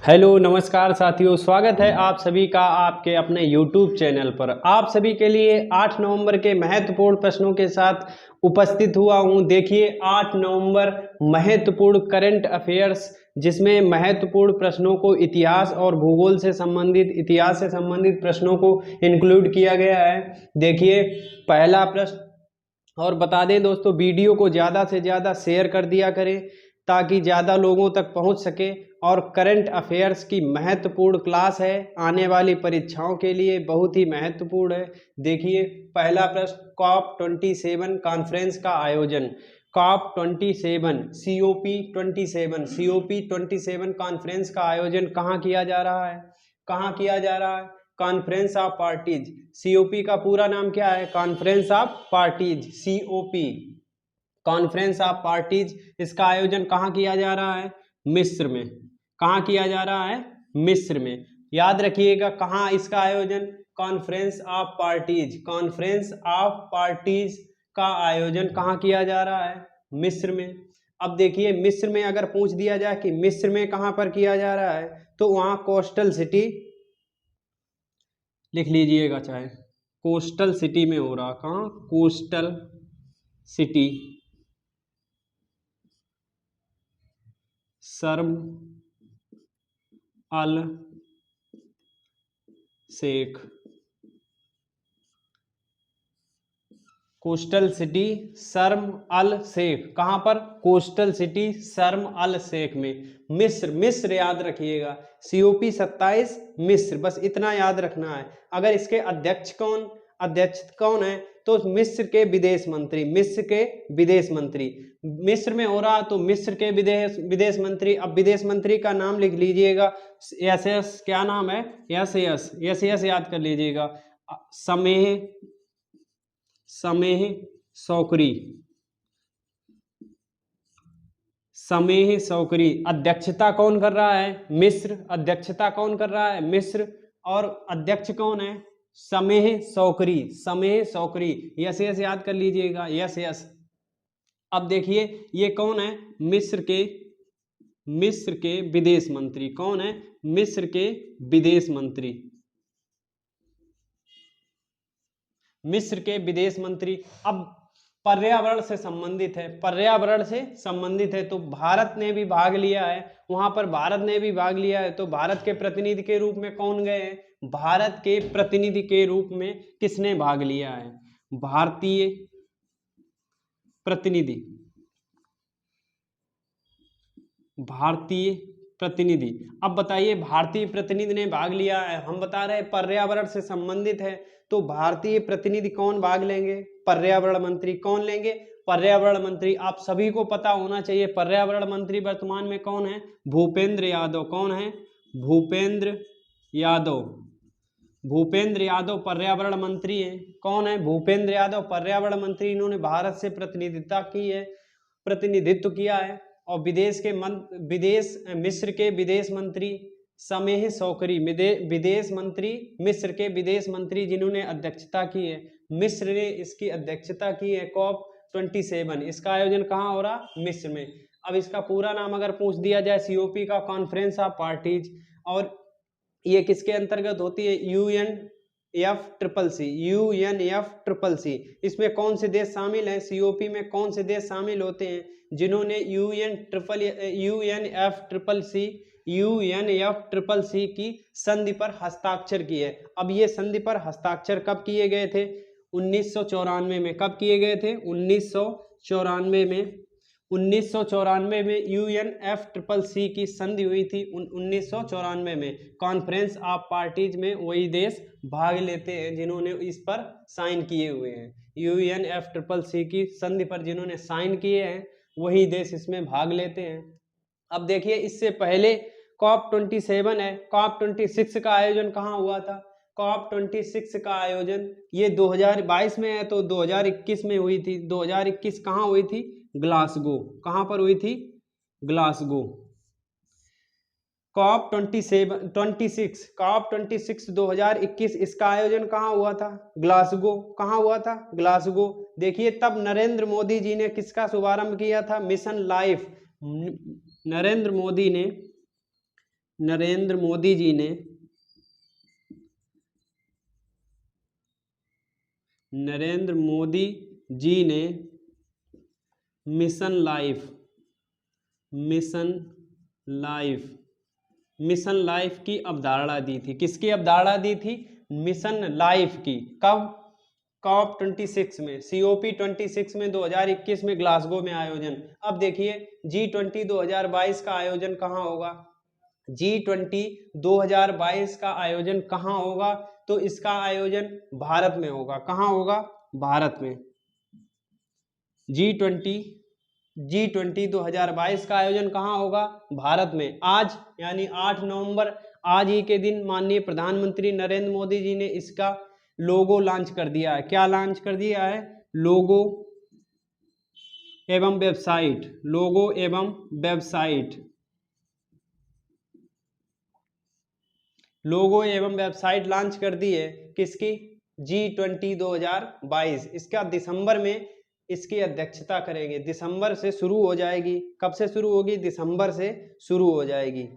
Hello नमस्कार साथियों, स्वागत है आप सभी का आपके अपने YouTube चैनल पर। आप सभी के लिए 8 नवंबर के महत्वपूर्ण प्रश्नों के साथ उपस्थित हुआ हूं। देखिए 8 नवंबर महत्वपूर्ण करंट अफेयर्स, जिसमें महत्वपूर्ण प्रश्नों को इतिहास और भूगोल से संबंधित प्रश्नों को इंक्लूड किया गया है। देखिए पहला प्रश्न, और बता दें दोस्तों, वीडियो को ज़्यादा से ज़्यादा शेयर कर दिया करें ताकि ज़्यादा लोगों तक पहुंच सके। और करंट अफेयर्स की महत्वपूर्ण क्लास है, आने वाली परीक्षाओं के लिए बहुत ही महत्वपूर्ण है। देखिए पहला प्रश्न, COP27 कॉन्फ्रेंस का आयोजन, COP27 COP27 कॉन्फ्रेंस का आयोजन कहाँ किया जा रहा है? कहाँ किया जा रहा है? Conference of parties. सीओपी का पूरा नाम क्या है? Conference of parties, COP, conference of parties. इसका आयोजन कहाँ किया जा रहा है? मिस्र में। कहाँ किया जा रहा है? मिस्र में। याद रखिएगा कहाँ इसका आयोजन? Conference of parties. Conference of parties का आयोजन कहाँ किया जा रहा है? मिस्र में। अब देखिए मिस्र में अगर पूछ दिया जाए कि मिस्र में कहाँ पर किया जा रहा है, तो वहाँ कोस्टल सिटी लिख लीजिएगा, चाहे कोस्टल सिटी में हो रहा। कहाँ? कोस्टल सिटी, शर्म अल शेख। कोस्टल सिटी शर्म अल शेख। कहाँ पर? कोस्टल सिटी शर्म अल शेख में। मिस्र, मिस्र याद रखिएगा। COP 27 मिस्र, बस इतना याद रखना है। अगर इसके अध्यक्ष कौन है, तो मिस्र के विदेश मंत्री, मिस्र के विदेश मंत्री। मिस्र में हो रहा तो मिस्र के विदेश मंत्री। अब विदेश मंत्री का नाम लिख लीजिएगा, एस, क्या नाम है? एस याद कर लीजिएगा। समेह शौकरी, समेह शौकरी। अध्यक्षता कौन कर रहा है? मिस्र। अध्यक्षता कौन कर रहा है? मिस्र। और अध्यक्ष कौन है? समेह शौकरी, समेह शौकरी। यस याद कर लीजिएगा, यस। अब देखिए ये कौन है? मिस्र के विदेश मंत्री। कौन है? मिस्र के विदेश मंत्री, मिस्र के विदेश मंत्री। अब पर्यावरण से संबंधित है, पर्यावरण से संबंधित है, तो भारत ने भी भाग लिया है। वहां पर भारत ने भी भाग लिया है, तो भारत के प्रतिनिधि के रूप में कौन गए हैं? भारत के प्रतिनिधि के रूप में किसने भाग लिया है? भारतीय प्रतिनिधि, भारतीय प्रतिनिधि। अब बताइए भारतीय प्रतिनिधि ने भाग लिया है, हम बता रहे हैं पर्यावरण से संबंधित है, तो भारतीय प्रतिनिधि कौन भाग लेंगे? पर्यावरण मंत्री। कौन लेंगे? पर्यावरण मंत्री। आप सभी को पता होना चाहिए पर्यावरण मंत्री वर्तमान में कौन है? भूपेंद्र यादव। कौन है? भूपेंद्र यादव। भूपेंद्र यादव पर्यावरण मंत्री हैं। कौन है? भूपेंद्र यादव पर्यावरण मंत्री। इन्होंने भारत से प्रतिनिधित्व किया है। और मिस्र के विदेश मंत्री समेह शौकरी, विदेश मंत्री, मिस्र के विदेश मंत्री जिन्होंने अध्यक्षता की है, मिस्र ने इसकी अध्यक्षता की है। COP27 इसका आयोजन कहाँ हो रहा? मिस्र में। अब इसका पूरा नाम अगर पूछ दिया जाए, COP का कॉन्फ्रेंस ऑफ पार्टीज, और ये किसके अंतर्गत होती है? UNFCCC। इसमें कौन से देश शामिल हैं? COP में कौन से देश शामिल होते हैं जिन्होंने UNFCCC की संधि पर हस्ताक्षर किए? अब ये संधि पर हस्ताक्षर कब किए गए थे? 1994 में। कब किए गए थे? 1994 में। 1994 में UNFCCC की संधि हुई थी 1994 में। कॉन्फ्रेंस ऑफ पार्टीज में वही देश भाग लेते हैं जिन्होंने इस पर साइन किए हुए हैं। UNFCCC की संधि पर जिन्होंने साइन किए हैं वही देश इसमें भाग लेते हैं। अब देखिए इससे पहले COP27 है, COP26 का आयोजन कहाँ हुआ था? COP26 का आयोजन ये 2022 में है, तो 2021 में हुई थी। 2021 कहाँ हुई थी? ग्लासगो। कहाँ पर हुई थी? ग्लासगो। COP26 2021 इसका आयोजन कहाँ हुआ था? ग्लासगो। कहाँ हुआ था? ग्लासगो। देखिए तब नरेंद्र मोदी जी ने किसका शुभारंभ किया था? Mission life. नरेंद्र मोदी ने नरेंद्र मोदी जी ने मिशन लाइफ की अवधारणा दी थी। किसकी अवधारणा दी थी? मिशन लाइफ की। कब? COP26 में, COP26 में 2021 में ग्लासगो में आयोजन। अब देखिए G20 2022 का आयोजन कहाँ होगा? G20 2022 का आयोजन कहाँ होगा? तो इसका आयोजन भारत में होगा। कहाँ होगा? भारत में। G20 2022 का आयोजन कहाँ होगा? भारत में। आज यानी 8 नवंबर, आज ही के दिन माननीय प्रधानमंत्री नरेंद्र मोदी जी ने इसका लोगो लॉन्च कर दिया है। क्या लॉन्च कर दिया है? लोगो एवं वेबसाइट लॉन्च कर दी है। किसकी? G20 2022। इसका दिसंबर में इसकी अध्यक्षता करेंगे। दिसंबर से शुरू हो जाएगी। कब से शुरू होगी? दिसंबर से शुरू हो जाएगी।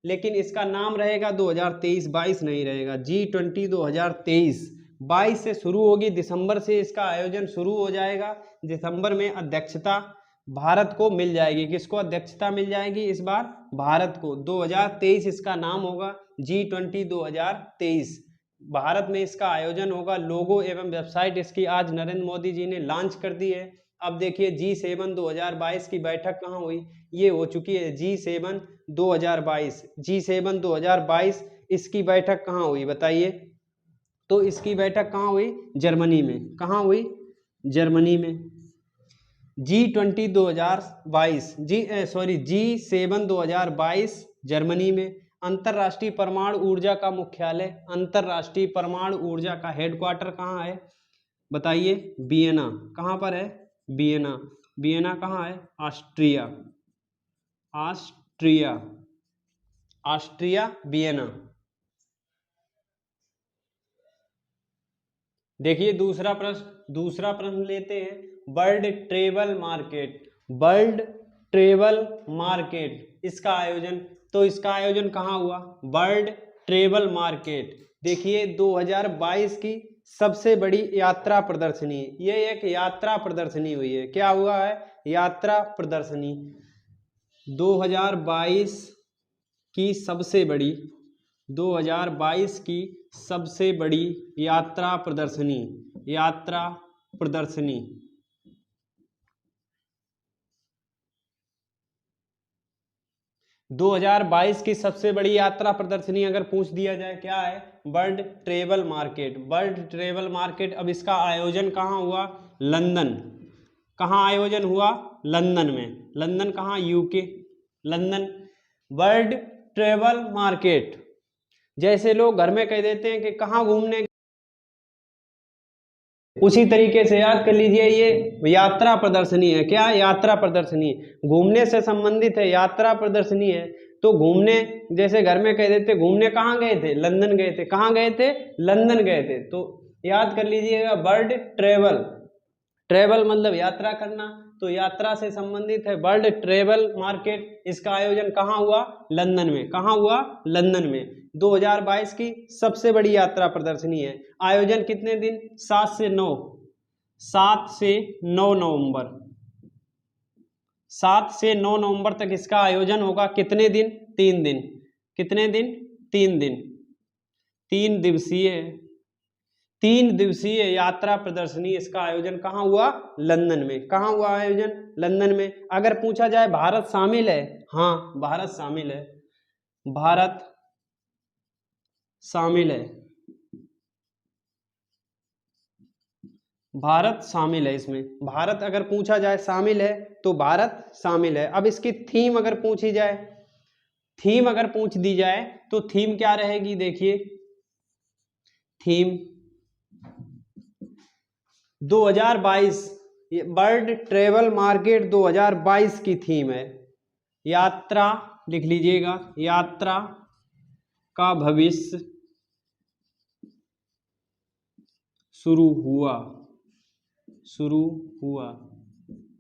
लेकिन इसका नाम रहेगा 2023-22 नहीं रहेगा। G20 2023 22 से शुरू होगी, दिसंबर से इसका आयोजन शुरू हो जाएगा। दिसंबर में अध्यक्षता भारत को मिल जाएगी। किसको अध्यक्षता मिल जाएगी इस बार? भारत को। 2023 इसका नाम होगा G20 2023। भारत में इसका आयोजन होगा। लोगो एवं वेबसाइट इसकी आज नरेंद्र मोदी जी ने लॉन्च कर दी है। अब देखिए G7 2022 की बैठक कहाँ हुई? ये हो चुकी है G7 2022 इसकी बैठक कहाँ हुई बताइए? तो इसकी बैठक कहाँ हुई? जर्मनी में। कहाँ हुई? जर्मनी में। G7 2022 जर्मनी में। अंतरराष्ट्रीय परमाणु ऊर्जा का मुख्यालय, अंतरराष्ट्रीय परमाणु ऊर्जा का हेडक्वार्टर कहाँ है बताइए? वियना। कहाँ पर है? वियना। वियना कहाँ है? Austria Vienna. देखिए दूसरा प्रश्न लेते हैं। वर्ल्ड ट्रेवल मार्केट इसका आयोजन, तो इसका आयोजन कहाँ हुआ? World travel market. देखिए 2022 की सबसे बड़ी यात्रा प्रदर्शनी, ये एक यात्रा प्रदर्शनी हुई है। क्या हुआ है? यात्रा प्रदर्शनी। 2022 की सबसे बड़ी 2022 की सबसे बड़ी यात्रा प्रदर्शनी 2022 की सबसे बड़ी यात्रा प्रदर्शनी अगर पूछ दिया जाए क्या है? World travel market. अब इसका आयोजन कहाँ हुआ? लंदन। कहाँ आयोजन हुआ? लंदन में। लंदन कहाँ? UK. London. World travel market. जैसे लोग घर में कह देते हैं कि कहाँ घूमने, उसी तरीके से याद कर लीजिए ये यात्रा प्रदर्शनी है। क्या? यात्रा प्रदर्शनी। घूमने से संबंधित है, यात्रा प्रदर्शनी है। तो घूमने, जैसे घर में कह देते घूमने कहाँ गए थे? लंदन गए थे। कहाँ गए थे? लंदन गए थे। तो याद कर लीजिएगा वर्ल्ड ट्रेवल मतलब यात्रा करना, तो यात्रा से संबंधित है वर्ल्ड ट्रेवल मार्केट। इसका आयोजन कहाँ हुआ? लंदन में। कहाँ हुआ? लंदन में। 2022 की सबसे बड़ी यात्रा प्रदर्शनी है। आयोजन कितने दिन? 7 से 9 नवंबर। 7 से 9 नवंबर तक इसका आयोजन होगा। कितने दिन? 3 दिन। कितने दिन? 3 दिन। 3 दिवसीय यात्रा प्रदर्शनी। इसका आयोजन कहाँ हुआ? लंदन में। कहाँ हुआ आयोजन? लंदन में। अगर पूछा जाए भारत शामिल है? हाँ, भारत शामिल है। भारत शामिल है इसमें। भारत अगर पूछा जाए शामिल है तो भारत शामिल है। अब इसकी थीम अगर पूछ दी जाए तो थीम क्या रहेगी? देखिए थीम 2022 वर्ल्ड ट्रेवल मार्केट 2022 की थीम है यात्रा। लिख लीजिएगा, यात्रा का भविष्य शुरू हुआ।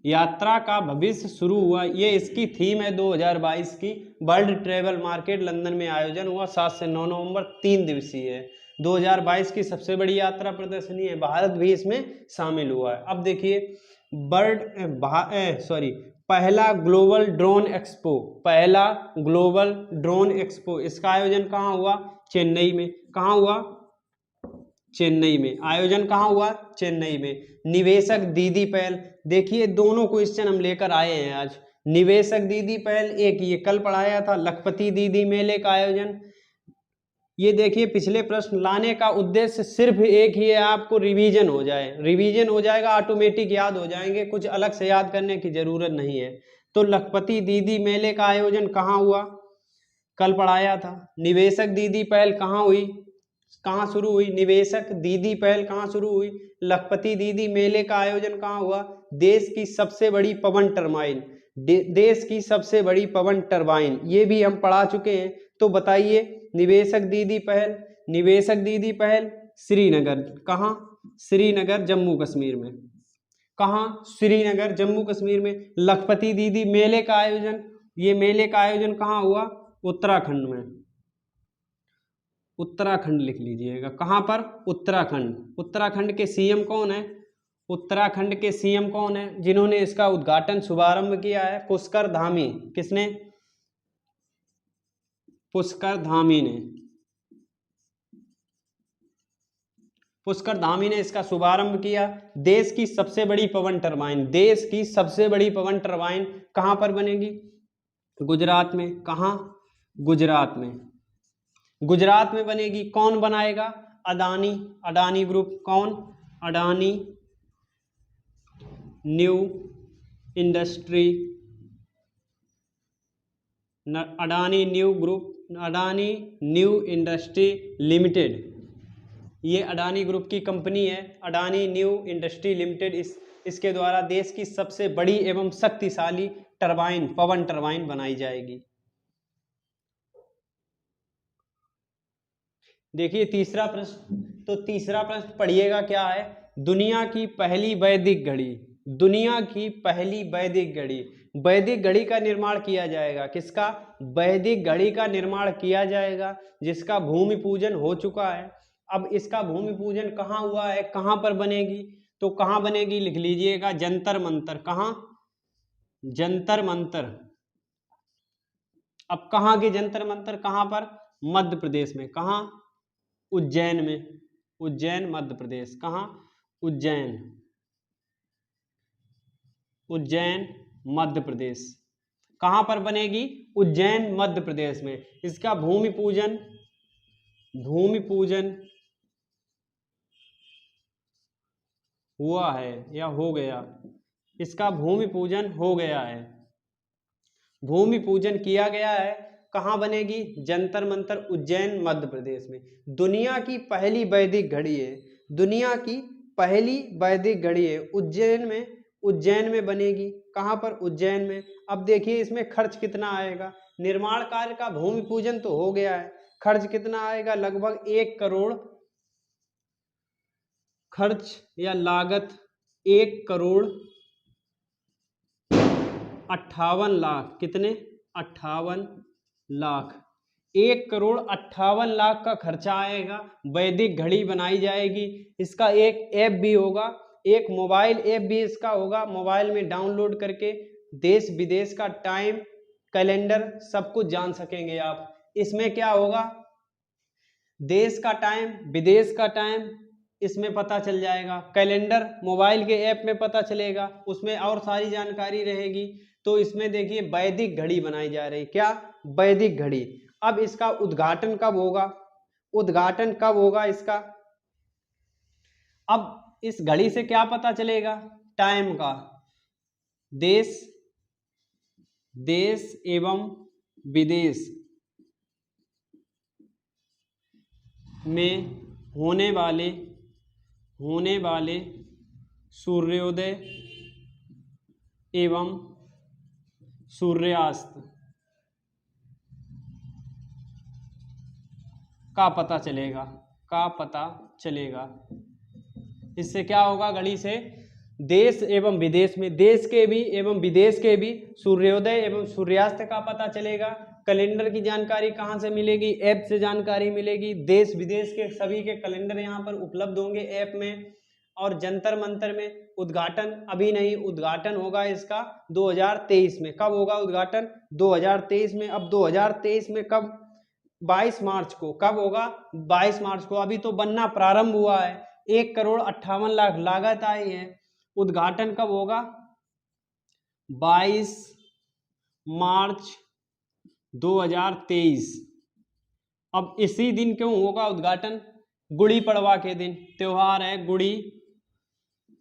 यात्रा का भविष्य शुरू हुआ। ये इसकी थीम है 2022 की। वर्ल्ड ट्रेवल मार्केट लंदन में आयोजन हुआ 7 से 9 नवंबर, 3 दिवसीय है। 2022 की सबसे बड़ी यात्रा प्रदर्शनी है, भारत भी इसमें शामिल हुआ है। अब देखिए पहला ग्लोबल ड्रोन एक्सपो, पहला ग्लोबल ड्रोन एक्सपो, इसका आयोजन कहाँ हुआ? चेन्नई में। कहाँ हुआ? चेन्नई में। आयोजन कहाँ हुआ? चेन्नई में। निवेशक दीदी पहल, देखिए दोनों क्वेश्चन हम लेकर आए हैं आज। निवेशक दीदी पहल, एक ये कल पढ़ाया था लखपति दीदी मेले का आयोजन। ये देखिए पिछले प्रश्न लाने का उद्देश्य सिर्फ एक ही है, आपको रिवीजन हो जाए, रिवीजन हो जाएगा, ऑटोमेटिक याद हो जाएंगे, कुछ अलग से याद करने की जरूरत नहीं है। तो लखपति दीदी मेले का आयोजन कहाँ हुआ? कल पढ़ाया था। निवेशक दीदी पहल कहाँ हुई, कहाँ शुरू हुई? निवेशक दीदी पहल कहाँ शुरू हुई? लखपति दीदी मेले का आयोजन कहाँ हुआ? देश की सबसे बड़ी पवन टरबाइन, देश की सबसे बड़ी पवन टरबाइन, ये भी हम पढ़ा चुके हैं। तो बताइए निवेशक दीदी पहल, निवेशक दीदी पहल श्रीनगर, कहाँ? श्रीनगर जम्मू कश्मीर में। कहाँ? श्रीनगर जम्मू कश्मीर में। लखपति दीदी मेले का आयोजन, ये मेले का आयोजन कहाँ हुआ? उत्तराखंड में। उत्तराखंड लिख लीजिएगा। कहाँ पर? उत्तराखंड। उत्तराखंड के सीएम कौन है? उत्तराखंड के सीएम कौन है? जिन्होंने इसका उद्घाटन शुभारंभ किया है, पुष्कर धामी। किसने? पुष्कर धामी ने। पुष्कर धामी ने इसका शुभारंभ किया। देश की सबसे बड़ी पवन टरबाइन, देश की सबसे बड़ी पवन टरबाइन कहां पर बनेगी? गुजरात में। कहां? गुजरात में। गुजरात में बनेगी। कौन बनाएगा? अडानी, अडानी ग्रुप। कौन? Adani new industry, Adani new group, Adani new industry limited, ये अडानी ग्रुप की कंपनी है, अडानी न्यू इंडस्ट्री लिमिटेड। इसके द्वारा देश की सबसे बड़ी एवं शक्तिशाली टरबाइन, पवन टरबाइन बनाई जाएगी। देखिए तीसरा प्रश्न, तो तीसरा प्रश्न पढ़िएगा क्या है? दुनिया की पहली वैदिक घड़ी, दुनिया की पहली वैदिक घड़ी, वैदिक घड़ी का निर्माण किया जाएगा। किसका? वैदिक घड़ी का निर्माण किया जाएगा, जिसका भूमि पूजन हो चुका है। अब इसका भूमि पूजन कहाँ हुआ है, कहाँ पर बनेगी? तो कहाँ बनेगी लिख लीजिएगा, जंतर मंतर। कहाँ? जंतर मंतर। अब कहाँ के जंतर मंतर, कहाँ पर? मध्य प्रदेश में। कहाँ? उज्जैन में। उज्जैन मध्य प्रदेश। कहाँ? उज्जैन, उज्जैन मध्य प्रदेश। कहाँ पर बनेगी? उज्जैन मध्य प्रदेश में। इसका भूमि पूजन, भूमि पूजन हुआ है या हो गया? इसका भूमि पूजन हो गया है, भूमि पूजन किया गया है। कहाँ बनेगी? जंतर मंतर, उज्जैन मध्य प्रदेश में। दुनिया की पहली वैदिक घड़ी है, दुनिया की पहली वैदिक घड़ी है, उज्जैन में, उज्जैन में बनेगी। कहाँ पर? उज्जैन में। अब देखिए इसमें खर्च कितना आएगा? निर्माण कार्य का भूमि पूजन तो हो गया है, खर्च कितना आएगा? लगभग 1 करोड़, खर्च या लागत 1 करोड़ 58 लाख। कितने? 58 लाख। 1 करोड़ 58 लाख का खर्चा आएगा। वैदिक घड़ी बनाई जाएगी। इसका एक ऐप भी होगा, एक मोबाइल ऐप भी इसका होगा। मोबाइल में डाउनलोड करके देश विदेश का टाइम, कैलेंडर सब कुछ जान सकेंगे आप। इसमें क्या होगा? देश का टाइम, विदेश का टाइम इसमें पता चल जाएगा। कैलेंडर मोबाइल के ऐप में पता चलेगा, उसमें और सारी जानकारी रहेगी। तो इसमें देखिए वैदिक घड़ी बनाई जा रही। क्या? वैदिक घड़ी। अब इसका उद्घाटन कब होगा? उद्घाटन कब होगा इसका? अब इस घड़ी से क्या पता चलेगा? टाइम का। देश, देश एवं विदेश में होने वाले सूर्योदय एवं सूर्यास्त का पता चलेगा, का पता चलेगा। इससे क्या होगा? घड़ी से देश एवं विदेश में, देश के भी एवं विदेश के भी सूर्योदय एवं सूर्यास्त का पता चलेगा। कैलेंडर की जानकारी कहाँ से मिलेगी? ऐप से जानकारी मिलेगी। देश विदेश के सभी के कैलेंडर यहाँ पर उपलब्ध होंगे ऐप में। और जंतर मंतर में उद्घाटन अभी नहीं, उद्घाटन होगा इसका 2023 में। कब होगा उद्घाटन? 2023 में। अब 2023 में कब? 22 मार्च को। कब होगा? 22 मार्च को। अभी तो बनना प्रारंभ हुआ है। 1,58,00,000 लागत आई है। उद्घाटन कब होगा? 22 मार्च 2023। अब इसी दिन क्यों होगा उद्घाटन? गुड़ी पड़वा के दिन। त्योहार है गुड़ी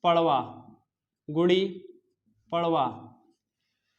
पड़वा। गुड़ी पड़वा,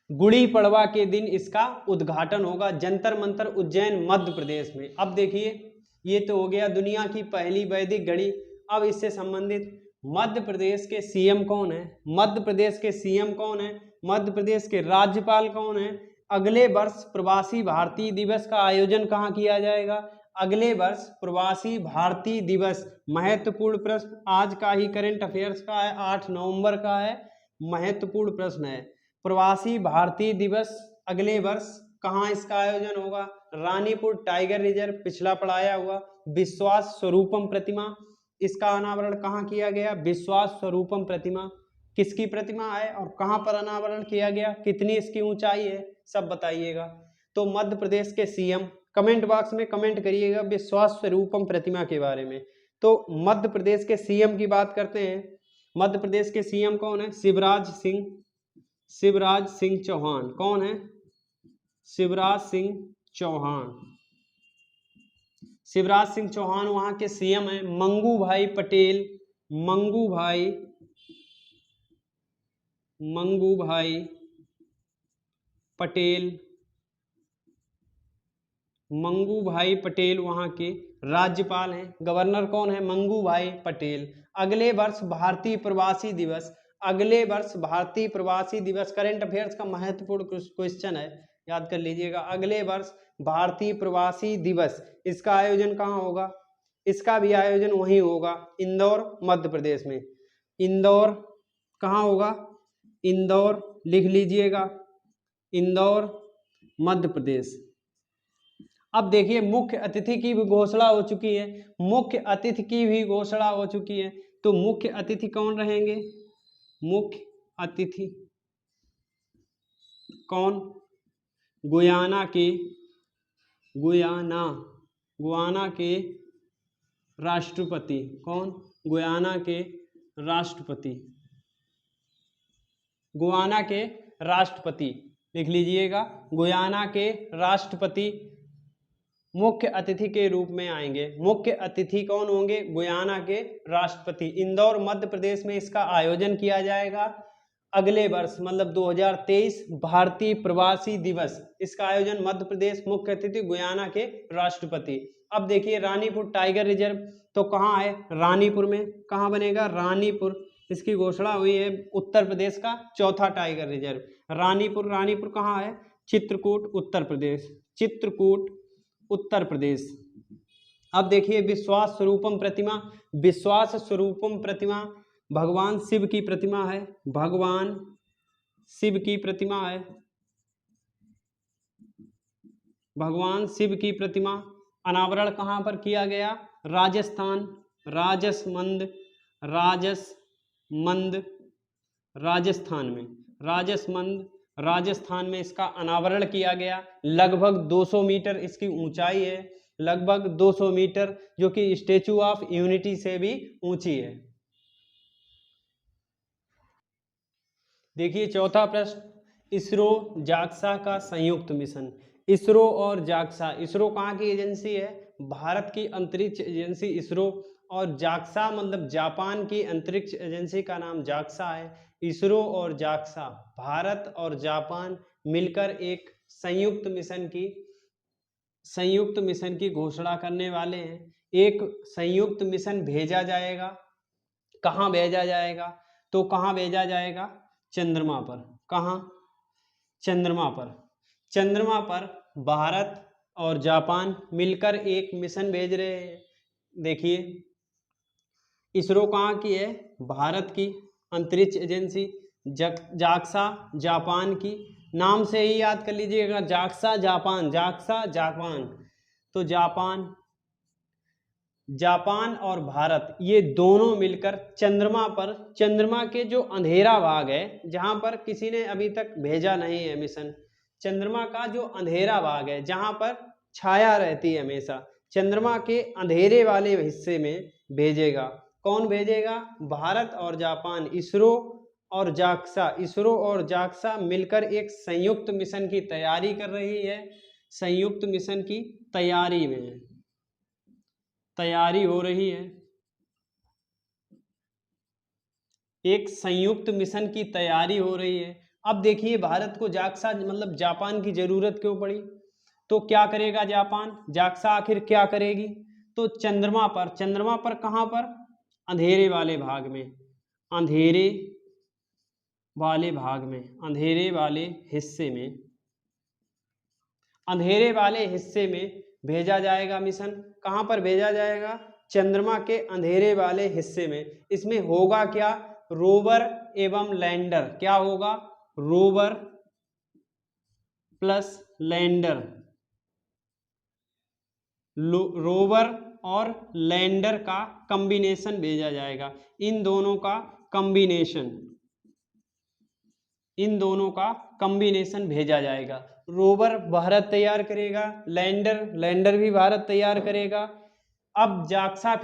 गुड़ी पड़वा के दिन इसका उद्घाटन होगा जंतर मंतर उज्जैन मध्य प्रदेश में। अब देखिए, ये तो हो गया दुनिया की पहली वैदिक घड़ी। अब इससे संबंधित मध्य प्रदेश के सीएम कौन है? मध्य प्रदेश के सीएम कौन है? मध्य प्रदेश के राज्यपाल कौन है? अगले वर्ष प्रवासी भारतीय दिवस का आयोजन कहाँ किया जाएगा? अगले वर्ष प्रवासी भारतीय दिवस। महत्वपूर्ण प्रश्न, आज का ही करंट अफेयर्स का है, 8 नवंबर का है। महत्वपूर्ण प्रश्न है, प्रवासी भारतीय दिवस अगले वर्ष कहाँ इसका आयोजन होगा? रानीपुर टाइगर रिजर्व, पिछला पढ़ाया हुआ। विश्वास स्वरूपम प्रतिमा, इसका अनावरण कहाँ किया गया? विश्वास स्वरूपम प्रतिमा किसकी प्रतिमा है और कहाँ पर अनावरण किया गया? कितनी इसकी ऊंचाई है? सब बताइएगा। तो मध्य प्रदेश के सीएम, कमेंट बॉक्स में कमेंट करिएगा विश्वास स्वरूपम प्रतिमा के बारे में। तो मध्य प्रदेश के सीएम की बात करते हैं। मध्य प्रदेश के सीएम कौन है? शिवराज सिंह चौहान। कौन है? शिवराज सिंह चौहान। शिवराज सिंह चौहान वहां के सीएम है। मंगू भाई पटेल वहां के राज्यपाल हैं। गवर्नर कौन है? मंगू भाई पटेल। अगले वर्ष भारतीय प्रवासी दिवस करंट अफेयर्स का महत्वपूर्ण क्वेश्चन है, याद कर लीजिएगा। अगले वर्ष भारतीय प्रवासी दिवस, इसका आयोजन कहाँ होगा? इसका भी आयोजन वहीं होगा, इंदौर मध्य प्रदेश में। इंदौर कहाँ होगा? इंदौर लिख लीजिएगा, इंदौर मध्य प्रदेश। अब देखिए, मुख्य अतिथि की भी घोषणा हो चुकी है। तो मुख्य अतिथि कौन रहेंगे? मुख्य अतिथि कौन? गुयाना के राष्ट्रपति। कौन? गुयाना के राष्ट्रपति लिख लीजिएगा। गुयाना के राष्ट्रपति मुख्य अतिथि के रूप में आएंगे। मुख्य अतिथि कौन होंगे? गुयाना के राष्ट्रपति। इंदौर मध्य प्रदेश में इसका आयोजन किया जाएगा अगले वर्ष, मतलब 2023 भारतीय प्रवासी दिवस। इसका आयोजन मध्य प्रदेश, मुख्य अतिथि गुयाना के राष्ट्रपति। अब देखिए, रानीपुर टाइगर रिजर्व तो कहाँ है? रानीपुर में। कहाँ बनेगा? रानीपुर। इसकी घोषणा हुई है उत्तर प्रदेश का चौथा टाइगर रिजर्व। रानीपुर कहाँ है? चित्रकूट उत्तर प्रदेश। अब देखिए, विश्वास स्वरूपम प्रतिमा भगवान शिव की प्रतिमा। अनावरण कहाँ पर किया गया? राजस्थान में इसका अनावरण किया गया। लगभग 200 मीटर इसकी ऊंचाई है, लगभग 200 मीटर, जो कि स्टैचू ऑफ यूनिटी से भी ऊंची है। देखिए, चौथा प्रश्न, इसरो जाक्सा का संयुक्त मिशन। इसरो और जाक्सा, इसरो कहाँ की एजेंसी है? भारत की अंतरिक्ष एजेंसी इसरो, और जाक्सा मतलब जापान की अंतरिक्ष एजेंसी का नाम जाक्सा है। इसरो और जाक्सा, भारत और जापान मिलकर एक संयुक्त मिशन की घोषणा करने वाले हैं। एक संयुक्त मिशन भेजा जाएगा। कहाँ भेजा जाएगा? तो कहाँ भेजा जाएगा? चंद्रमा पर। कहाँ? चंद्रमा पर भारत और जापान मिलकर एक मिशन भेज रहे हैं। देखिए, इसरो कहाँ की है? भारत की अंतरिक्ष एजेंसी। जाक्सा जापान की, नाम से ही याद कर लीजिएगा, जाक्सा जापान, जाक्सा जापान। तो जापान और भारत ये दोनों मिलकर चंद्रमा पर, चंद्रमा के जो अंधेरा भाग है जहां पर किसी ने अभी तक भेजा नहीं है मिशन, चंद्रमा का जो अंधेरा भाग है जहां पर छाया रहती है हमेशा, चंद्रमा के अंधेरे वाले हिस्से में भेजेगा। कौन भेजेगा? भारत और जापान, इसरो और जाक्सा मिलकर एक संयुक्त मिशन की तैयारी कर रही है। संयुक्त मिशन की तैयारी में तैयारी हो रही है, एक संयुक्त मिशन की तैयारी हो रही है। अब देखिए भारत को जाक्सा मतलब जापान की जरूरत क्यों पड़ी? तो क्या करेगा जापान, जाक्सा आखिर क्या करेगी? तो चंद्रमा पर कहां पर? अंधेरे वाले भाग में, अंधेरे वाले भाग में, अंधेरे वाले हिस्से में, अंधेरे वाले हिस्से में भेजा जाएगा मिशन। कहां पर भेजा जाएगा? चंद्रमा के अंधेरे वाले हिस्से में। इसमें होगा क्या? रोवर एवं लैंडर। क्या होगा? रोवर प्लस लैंडर, रोवर और लैंडर का कॉम्बिनेशन भेजा जाएगा। इन दोनों का कॉम्बिनेशन भेजा जाएगा। रोवर भारत तैयार करेगा, लैंडर भी भारत तैयार करेगा। अब जाक्सा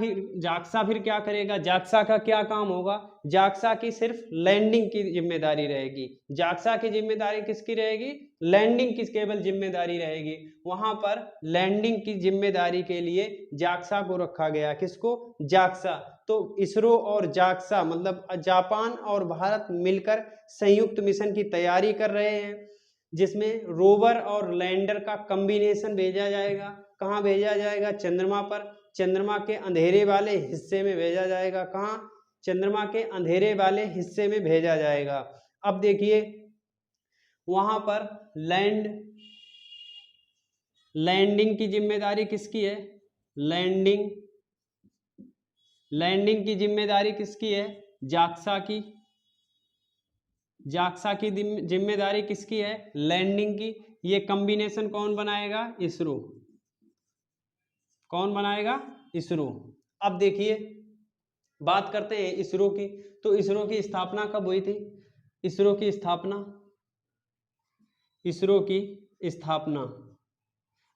फिर क्या करेगा? जाक्सा का क्या काम होगा? जाक्सा की सिर्फ लैंडिंग की जिम्मेदारी रहेगी। जाक्सा की जिम्मेदारी किसकी रहेगी? लैंडिंग की केवल जिम्मेदारी रहेगी। वहां पर लैंडिंग की जिम्मेदारी के लिए जाक्सा को रखा गया। किसको? जाक्सा। तो इसरो और जाक्सा मतलब जापान और भारत मिलकर संयुक्त मिशन की तैयारी कर रहे हैं, जिसमें रोवर और लैंडर का कॉम्बिनेशन भेजा जाएगा। कहाँ भेजा जाएगा? चंद्रमा पर, चंद्रमा के अंधेरे वाले हिस्से में भेजा जाएगा। कहाँ? चंद्रमा के अंधेरे वाले हिस्से में भेजा जाएगा। अब देखिए वहां पर लैंडिंग की जिम्मेदारी किसकी है? लैंडिंग की जिम्मेदारी किसकी है? जाक्सा की। जाक्सा की जिम्मेदारी किसकी है? लैंडिंग की। ये कॉम्बिनेशन कौन बनाएगा? इसरो। कौन बनाएगा? इसरो। अब देखिए बात करते हैं इसरो की। तो इसरो की स्थापना कब हुई थी? इसरो की स्थापना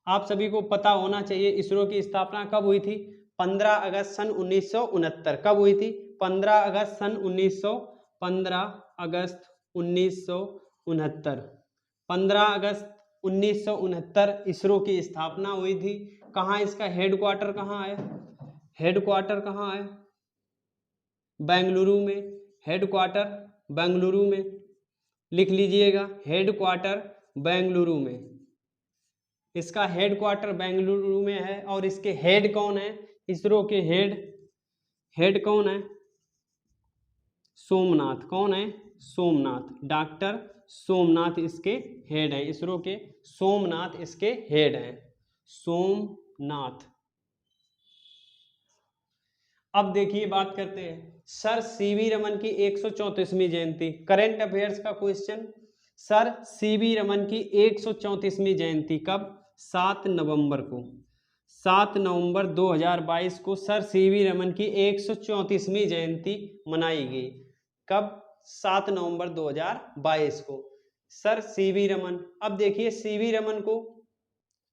आप सभी को पता होना चाहिए। इसरो की स्थापना कब हुई थी? 15 अगस्त सन 1969। कब हुई थी? 15 अगस्त 1969। 15 अगस्त 1969 इसरो की स्थापना हुई थी। कहाँ इसका हेडक्वार्टर कहाँ है? हेडक्वार्टर कहाँ है? बेंगलुरु में। हेडक्वार्टर बेंगलुरु में, लिख लीजिएगा, हेडक्वार्टर बेंगलुरु में। इसका हेडक्वार्टर बेंगलुरु में है। और इसके हेड कौन है? इसरो के हेड कौन है? सोमनाथ। कौन है? सोमनाथ। डॉक्टर सोमनाथ इसके हेड है। इसरो के सोमनाथ इसके हेड हैं। सोमनाथ। अब देखिए बात करते हैं सर सीवी रमन की 134वीं जयंती। करंट अफेयर्स का क्वेश्चन। सर सीवी रमन की 134वीं जयंती कब? 7 नवंबर को। 7 नवंबर 2022 को सर सीवी रमन की 134वीं जयंती मनाई गई। कब? 7 नवंबर 2022 को सर सीवी रमन। अब देखिए सीवी रमन को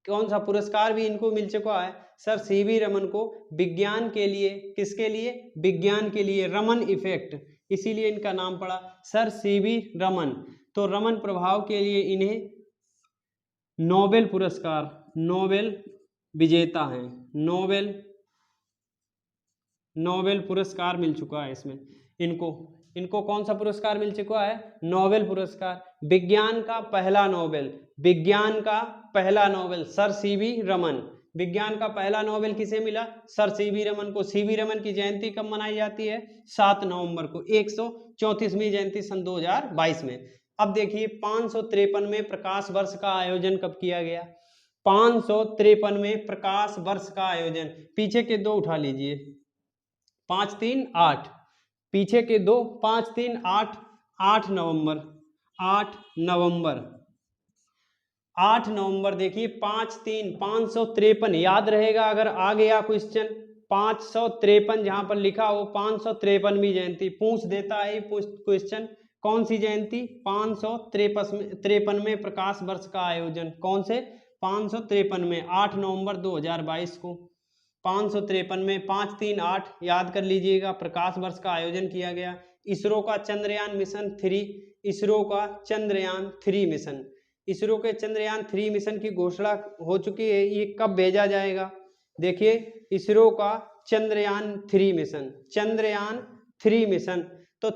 कौन सा पुरस्कार भी इनको मिल चुका है? सर सीवी रमन को विज्ञान के लिए, किसके लिए? विज्ञान के लिए, रमन इफेक्ट, इसीलिए इनका नाम पड़ा सर सीवी रमन। तो रमन प्रभाव के लिए इन्हें नोबेल पुरस्कार, नोबेल विजेता हैं, नोबेल पुरस्कार मिल चुका है इसमें इनको कौन सा पुरस्कार मिल चुका है? नोबेल पुरस्कार। विज्ञान का पहला नोबेल सर सीवी रमन। विज्ञान का पहला नोबेल किसे मिला? सर सीवी रमन को। सीवी रमन की जयंती कब मनाई जाती है? 7 नवंबर को। 134वीं जयंती सन 2022 में। अब देखिए 553वें प्रकाश वर्ष का आयोजन कब किया गया? 553वें प्रकाश वर्ष का आयोजन, पीछे के दो उठा लीजिए, 5 3 8, पीछे के दो, 5, 3, 8, 8 नवंबर, 8 नवंबर, 8 नवंबर देखिए 5, 3, 553 याद रहेगा अगर आ गया क्वेश्चन 553 जहां पर लिखा हो 553वीं जयंती पूछ देता है क्वेश्चन। कौन सी जयंती? 553 में प्रकाश वर्ष का आयोजन। कौन से? 553 में 8 नवंबर 2022 को 553 में 5, 3, 8 याद कर लीजिएगा प्रकाश वर्ष का आयोजन किया गया। इसरो का चंद्रयान मिशन 3, इसरो का चंद्रयान 3 मिशन, इसरो के चंद्रयान 3 मिशन की घोषणा हो चुकी है। ये कब भेजा जाएगा? देखिए इसरो का चंद्रयान 3 मिशन, चंद्रयान 3 मिशन, तो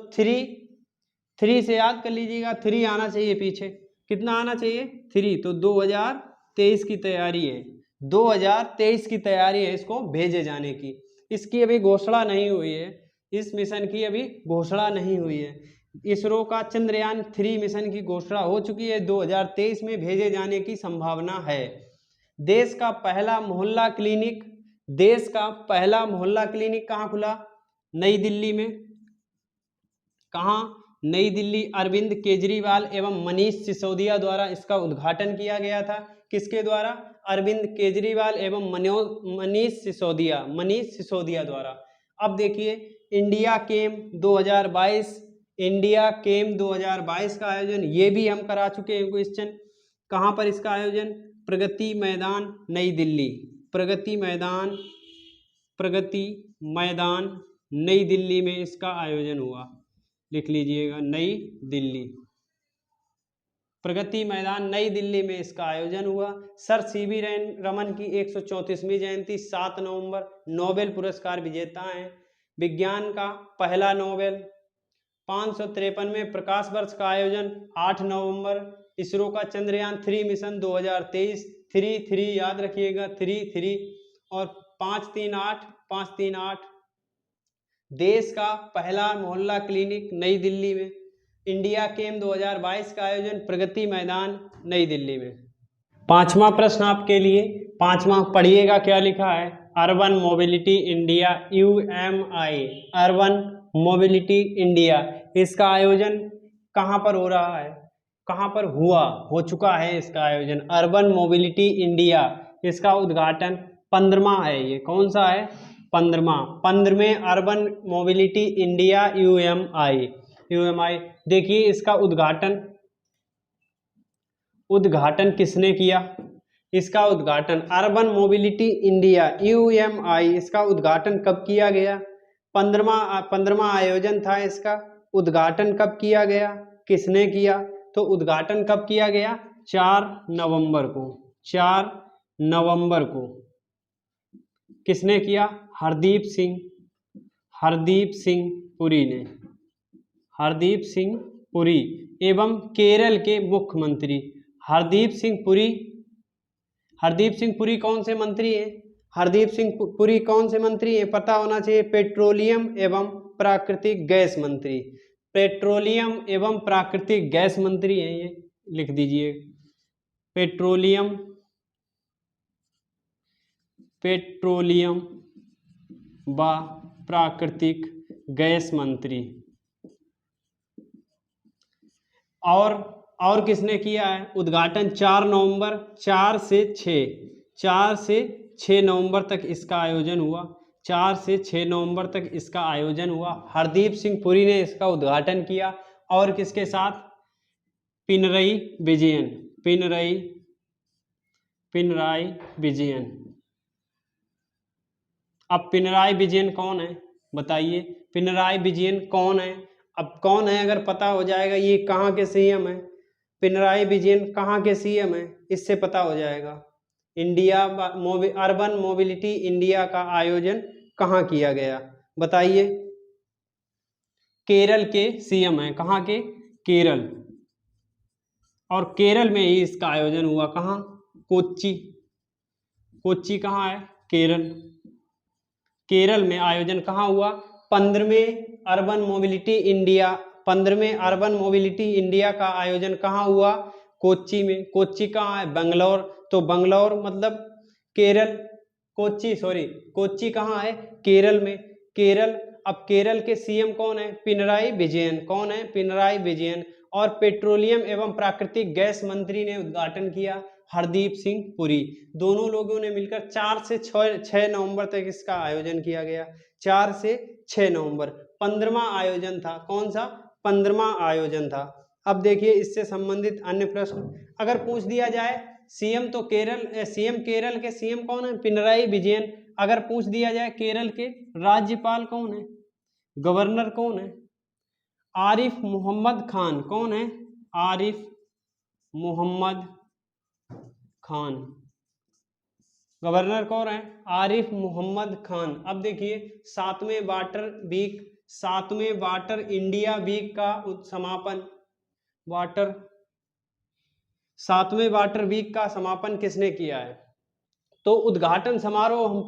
3 से याद कर लीजिएगा, 3 आना चाहिए पीछे। कितना आना चाहिए? 3। तो 2023 की तैयारी है, 2023 की तैयारी है इसको भेजे जाने की। इसकी अभी घोषणा नहीं हुई है, इस मिशन की अभी घोषणा नहीं हुई है। इसरो का चंद्रयान 3 मिशन की घोषणा हो चुकी है, 2023 में भेजे जाने की संभावना है। देश का पहला मोहल्ला क्लिनिक, देश का पहला मोहल्ला क्लिनिक कहाँ खुला? नई दिल्ली में। कहाँ? नई दिल्ली। अरविंद केजरीवाल एवं मनीष सिसोदिया द्वारा इसका उद्घाटन किया गया था। किसके द्वारा? अरविंद केजरीवाल एवं मनीष सिसोदिया द्वारा। अब देखिए इंडिया केम 2022, इंडिया केम 2022 का आयोजन ये भी हम करा चुके हैं क्वेश्चन। कहाँ पर इसका आयोजन? प्रगति मैदान नई दिल्ली, प्रगति मैदान नई दिल्ली में इसका आयोजन हुआ। लिख लीजिएगा नई दिल्ली, प्रगति मैदान नई दिल्ली में इसका आयोजन हुआ। सर सीवी रमन की 134वीं जयंती 7 नवंबर, नोबेल पुरस्कार विजेता हैं। विज्ञान का पहला नोबेल। 553 में प्रकाश वर्ष का आयोजन 8 नवंबर। इसरो का चंद्रयान 3 मिशन 2023, 3 याद रखिएगा, 3 और 5, 3, 8। देश का पहला मोहल्ला क्लिनिक नई दिल्ली में। इंडिया केम 2022 का आयोजन प्रगति मैदान नई दिल्ली में। पांचवा प्रश्न आपके लिए, पांचवा पढ़िएगा क्या लिखा है। Urban mobility India UMI, urban mobility India, इसका आयोजन कहाँ पर हो रहा है? कहाँ पर हो चुका है इसका आयोजन। अर्बन मोबिलिटी इंडिया, इसका उद्घाटन 15वां है। ये कौन सा है? 15वें अर्बन मोबिलिटी इंडिया UMI। देखिए इसका उद्घाटन किसने किया? इसका उद्घाटन अर्बन मोबिलिटी इंडिया UMI, इसका उद्घाटन कब किया गया? 15वां आयोजन था इसका। उद्घाटन कब किया गया? किसने किया? तो उद्घाटन कब किया गया? 4 नवंबर को। 4 नवंबर को किसने किया? हरदीप सिंह पुरी ने। हरदीप सिंह पुरी एवं केरल के मुख्यमंत्री हरदीप सिंह पुरी कौन से मंत्री हैं? हरदीप सिंह पुरी कौन से मंत्री हैं? पता होना चाहिए। पेट्रोलियम एवं प्राकृतिक गैस मंत्री, पेट्रोलियम एवं प्राकृतिक गैस मंत्री हैं ये, लिख दीजिए। पेट्रोलियम व प्राकृतिक गैस मंत्री। और किसने किया है? उद्घाटन 4 नवंबर, 4 से 6 नवंबर तक इसका आयोजन हुआ। 4 से 6 नवंबर तक इसका आयोजन हुआ। हरदीप सिंह पुरी ने इसका उद्घाटन किया। और किसके साथ? पिनरई विजयन। अब पिनराई विजयन कौन है बताइए? पिनराई विजयन कौन है? अब कौन है अगर पता हो जाएगा ये कहाँ के सीएम है। पिनराई विजयन कहाँ के सीएम है इससे पता हो जाएगा। अर्बन मोबिलिटी इंडिया का आयोजन कहाँ किया गया बताइए? केरल के सीएम है। कहाँ के? केरल। और केरल में ही इसका आयोजन हुआ। कहाँ? कोच्चि कहाँ है? केरल में आयोजन कहाँ हुआ? 15वें अर्बन मोबिलिटी इंडिया का आयोजन कहाँ हुआ? कोच्चि में। कोच्चि कहाँ है? बेंगलोर। तो बेंगलोर मतलब केरल। कोच्चि कहाँ है? केरल में। केरल अब केरल के सीएम कौन है? पिनराई विजयन। कौन है? पिनराई विजयन। और पेट्रोलियम एवं प्राकृतिक गैस मंत्री ने उद्घाटन किया? हरदीप सिंह पुरी। दोनों लोगों ने मिलकर 4 से 6 नवंबर तक इसका आयोजन किया गया। 4 से 6 नवंबर 15वां आयोजन था। कौन सा? 15वां आयोजन था। अब देखिए इससे संबंधित अन्य प्रश्न अगर पूछ दिया जाए, सीएम केरल के सीएम कौन है? पिनराई विजयन। अगर पूछ दिया जाए केरल के राज्यपाल कौन है? गवर्नर कौन है? आरिफ मोहम्मद खान। कौन है? आरिफ मोहम्मद खान। गवर्नर कौन है? आरिफ मोहम्मद खान। अब देखिए 7वें वाटर इंडिया वीक का समापन 7वें वाटर वीक का समापन किसने किया है? तो उद्घाटन समारोह हम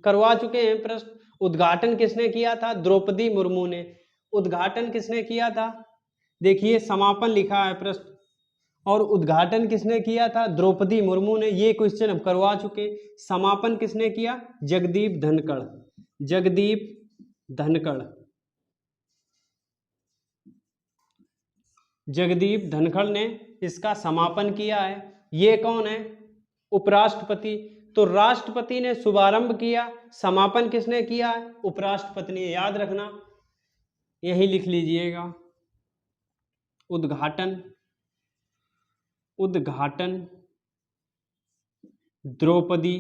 करवा चुके हैं। प्रश्न उद्घाटन किसने किया था? द्रौपदी मुर्मू ने। उद्घाटन किसने किया था? देखिए समापन लिखा है प्रश्न, और उद्घाटन किसने किया था? द्रौपदी मुर्मू ने। ये क्वेश्चन हम करवा चुके। समापन किसने किया? जगदीप धनखड़। जगदीप धनखड़। जगदीप धनखड़ ने इसका समापन किया है। ये कौन है? उपराष्ट्रपति। तो राष्ट्रपति ने शुभारंभ किया, समापन किसने किया है? उपराष्ट्रपति ने। याद रखना, यही लिख लीजिएगा। उद्घाटन द्रौपदी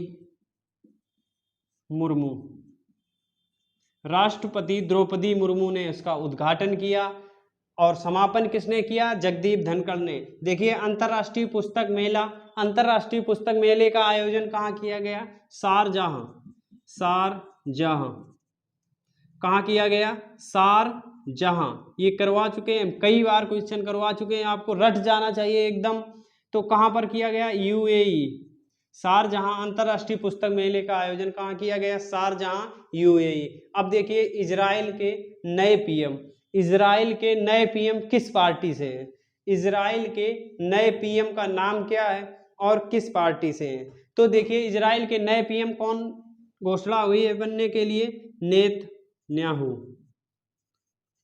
मुर्मू। राष्ट्रपति द्रौपदी मुर्मू ने इसका उद्घाटन किया, और समापन किसने किया? जगदीप धनखड़ ने। देखिए अंतर्राष्ट्रीय पुस्तक मेले का आयोजन कहाँ किया गया? शारजाह। कहाँ किया गया? शारजाह। ये करवा चुके हैं, कई बार क्वेश्चन करवा चुके हैं, आपको रट जाना चाहिए एकदम। तो कहाँ पर किया गया? यूएई। शारजाह अंतर्राष्ट्रीय पुस्तक मेले का आयोजन कहाँ किया गया? Sharjah, UAE. अब देखिए इजराइल के नए पीएम किस पार्टी से हैं? इजराइल के नए पीएम का नाम क्या है और किस पार्टी से हैं? तो देखिए इजराइल के नए पीएम कौन घोषणा हुई है बनने के लिए? नेतन्याहू।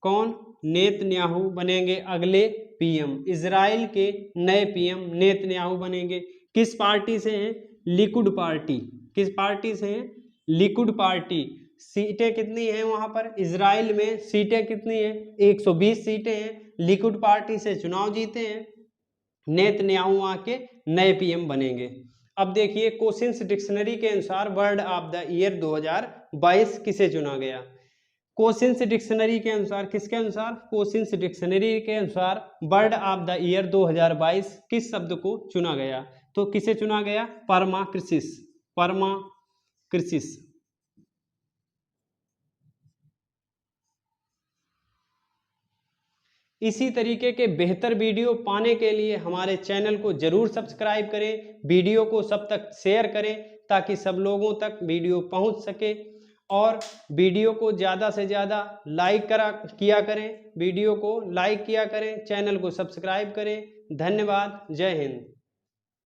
कौन? नेतन्याहू बनेंगे अगले पीएम। इजराइल के नए पीएम नेतन्याहू बनेंगे। किस पार्टी से हैं? Likud party. किस पार्टी से हैं? Likud party. सीटें कितनी हैं वहां पर? इजराइल में सीटें कितनी हैं? 120 सीटें हैं। लिकुड पार्टी से चुनाव जीते हैं, नेतन्याहू वहां के नए पीएम बनेंगे। अब देखिए कोशिन्स डिक्शनरी के अनुसार वर्ड ऑफ द ईयर 2022 किसे चुना गया? कोशिन्स डिक्शनरी के अनुसार, किसके अनुसार? कोशिन्स डिक्शनरी के अनुसार वर्ड ऑफ द ईयर 2022 किस शब्द को चुना गया? तो किसे चुना गया? परमाक्रिसिस। इसी तरीके के बेहतर वीडियो पाने के लिए हमारे चैनल को जरूर सब्सक्राइब करें, वीडियो को सब तक शेयर करें ताकि सब लोगों तक वीडियो पहुंच सके, और वीडियो को ज़्यादा से ज़्यादा लाइक किया करें, वीडियो को लाइक किया करें, चैनल को सब्सक्राइब करें। धन्यवाद। जय हिंद।